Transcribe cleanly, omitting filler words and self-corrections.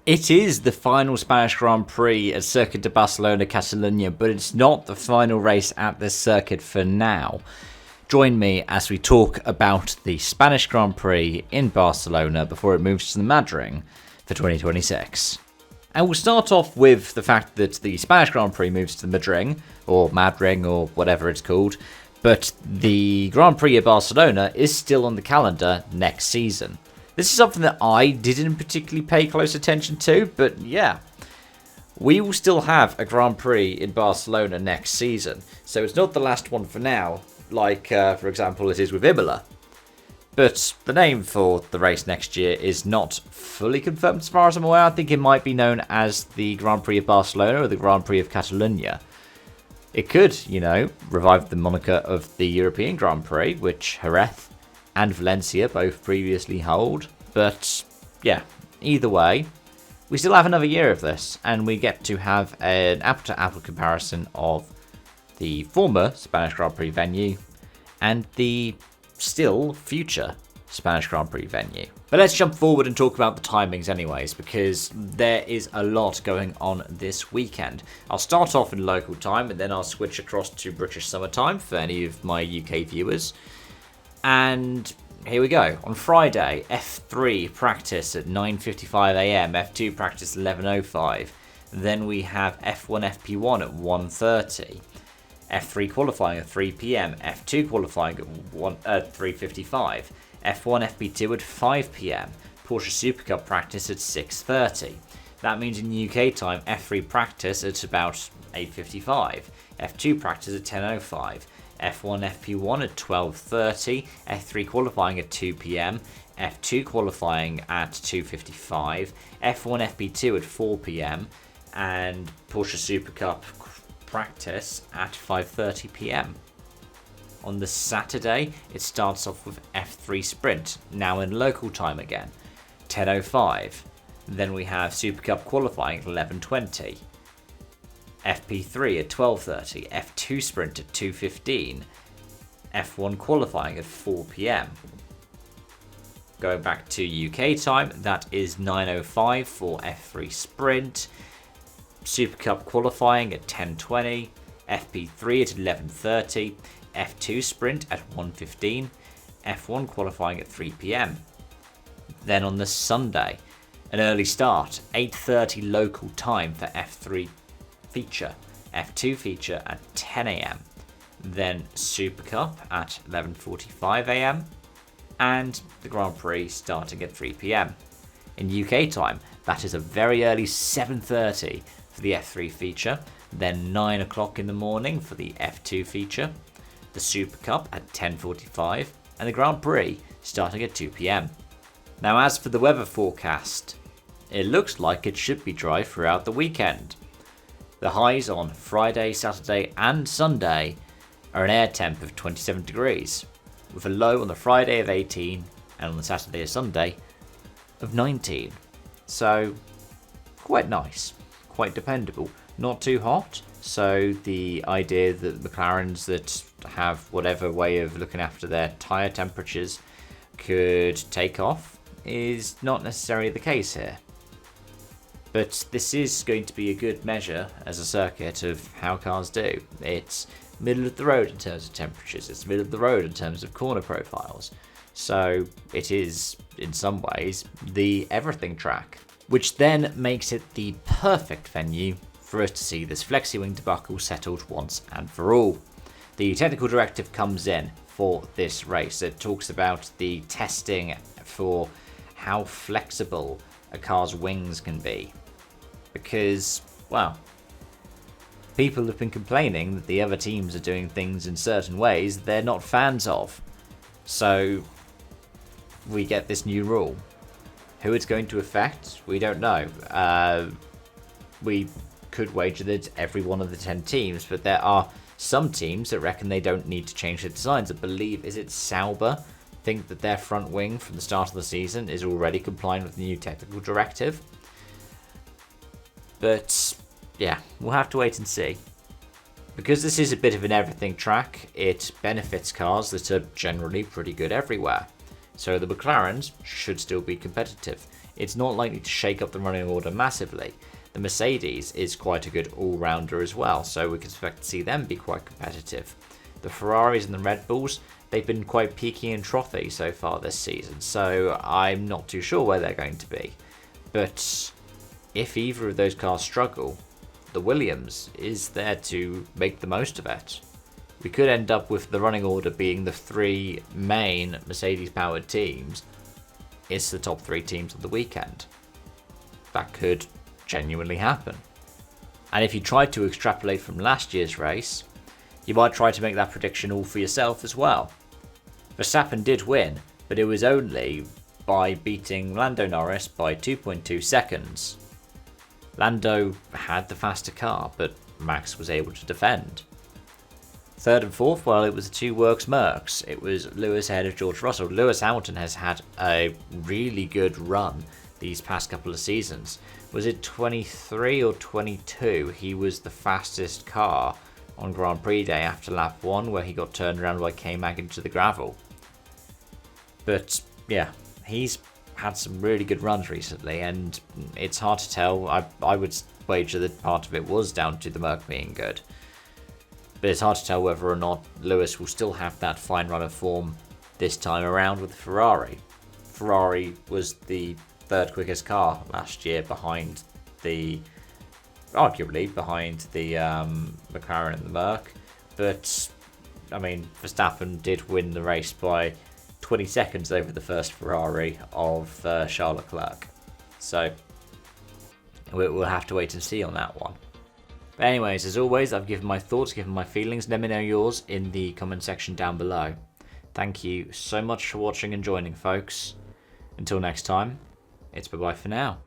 It is the final Spanish Grand Prix at Circuit de Barcelona Catalunya, but it's not the final race at this circuit for now. Join me as we talk about the Spanish Grand Prix in Barcelona before it moves to the Madrid for 2026. And we'll start off with the fact that the Spanish Grand Prix moves to the Madrid, or Madrid, or whatever it's called, but the Grand Prix of Barcelona is still on the calendar next season. This is something that I didn't particularly pay close attention to, but yeah. We will still have a Grand Prix in Barcelona next season, so it's not the last one for now, like, for example, it is with Imola. But the name for the race next year is not fully confirmed as far as I'm aware. I think it might be known as the Grand Prix of Barcelona or the Grand Prix of Catalunya. It could, revive the moniker of the European Grand Prix, which Jerez and Valencia both previously hold. But yeah, either way, we still have another year of this, and we get to have an apple-to-apple comparison of the former Spanish Grand Prix venue and the still future Spanish Grand Prix venue. But let's jump forward and talk about the timings anyways, because there is a lot going on this weekend. I'll start off in local time, and then I'll switch across to British summertime for any of my UK viewers. And here we go. On Friday, F3 practice at 9:55am, F2 practice 11:05. Then we have F1 FP1 at 1:30. F3 qualifying at 3pm, F2 qualifying at 3:55, F1 FP2 at 5pm, Porsche Super Cup practice at 6:30. That means in UK time, F3 practice at about 8:55, F2 practice at 10:05, F1 FP1 at 12:30, F3 qualifying at 2pm, F2 qualifying at 2:55, F1 FP2 at 4pm, and Porsche Super Cup practice at 5:30pm. On the Saturday, it starts off with F3 Sprint, now in local time again, 10:05. Then we have Super Cup qualifying at 11:20. FP3 at 12:30, F2 Sprint at 2:15, F1 qualifying at 4pm. Going back to UK time, that is 9:05 for F3 Sprint, Super Cup qualifying at 10:20, FP3 at 11:30, F2 Sprint at 1:15, F1 qualifying at 3pm. Then on the Sunday, an early start, 8:30 local time for F3 feature, F2 feature at 10am, then Super Cup at 11:45am, and the Grand Prix starting at 3pm. In UK time, that is a very early 7:30 for the F3 feature, then 9 o'clock in the morning for the F2 feature, the Super Cup at 10:45, and the Grand Prix starting at 2pm. Now as for the weather forecast, it looks like it should be dry throughout the weekend. The highs on Friday, Saturday and Sunday are an air temp of 27 degrees, with a low on the Friday of 18 and on the Saturday or Sunday of 19. So quite nice, quite dependable, not too hot. So the idea that McLarens that have whatever way of looking after their tyre temperatures could take off is not necessarily the case here. But this is going to be a good measure as a circuit of how cars do. It's middle of the road in terms of temperatures, it's middle of the road in terms of corner profiles. So it is, in some ways, the everything track, which then makes it the perfect venue for us to see this FlexiWing debacle settled once and for all. The technical directive comes in for this race. It talks about the testing for how flexible a car's wings can be. Because, well, people have been complaining that the other teams are doing things in certain ways they're not fans of. So we get this new rule. Who it's going to affect, we don't know. We could wager that it's every one of the 10 teams, but there are some teams that reckon they don't need to change their designs. I believe, is it Sauber, think that their front wing from the start of the season is already complying with the new technical directive. But yeah, we'll have to wait and see. Because this is a bit of an everything track, it benefits cars that are generally pretty good everywhere. So the McLarens should still be competitive. it's not likely to shake up the running order massively. The Mercedes is quite a good all-rounder as well, so we can expect to see them be quite competitive. The Ferraris and the Red Bulls, they've been quite peaky and frothy so far this season, so I'm not too sure where they're going to be. But if either of those cars struggle, the Williams is there to make the most of it. We could end up with the running order being the 3 main Mercedes-powered teams. It's the top 3 teams of the weekend. That could genuinely happen. And if you tried to extrapolate from last year's race, you might try to make that prediction all for yourself as well. Verstappen did win, but it was only by beating Lando Norris by 2.2 seconds. Lando had the faster car, but Max was able to defend. Third and fourth, well, it was the 2 Works Mercs. It was Lewis ahead of George Russell. Lewis Hamilton has had a really good run these past couple of seasons. Was it 23 or 22? He was the fastest car on Grand Prix day after lap 1, where he got turned around by K-Mag into the gravel. But yeah, he's had some really good runs recently, and it's hard to tell. I would wager that part of it was down to the Merc being good. But it's hard to tell whether or not Lewis will still have that fine run of form this time around with the Ferrari. Ferrari was the 3rd quickest car last year arguably behind the McLaren and the Merc. But, I mean, Verstappen did win the race by 20 seconds over the first Ferrari of Charles Leclerc. So, we'll have to wait and see on that one. But anyways, as always, I've given my thoughts, given my feelings. Let me know yours in the comment section down below. Thank you so much for watching and joining, folks. Until next time, it's bye-bye for now.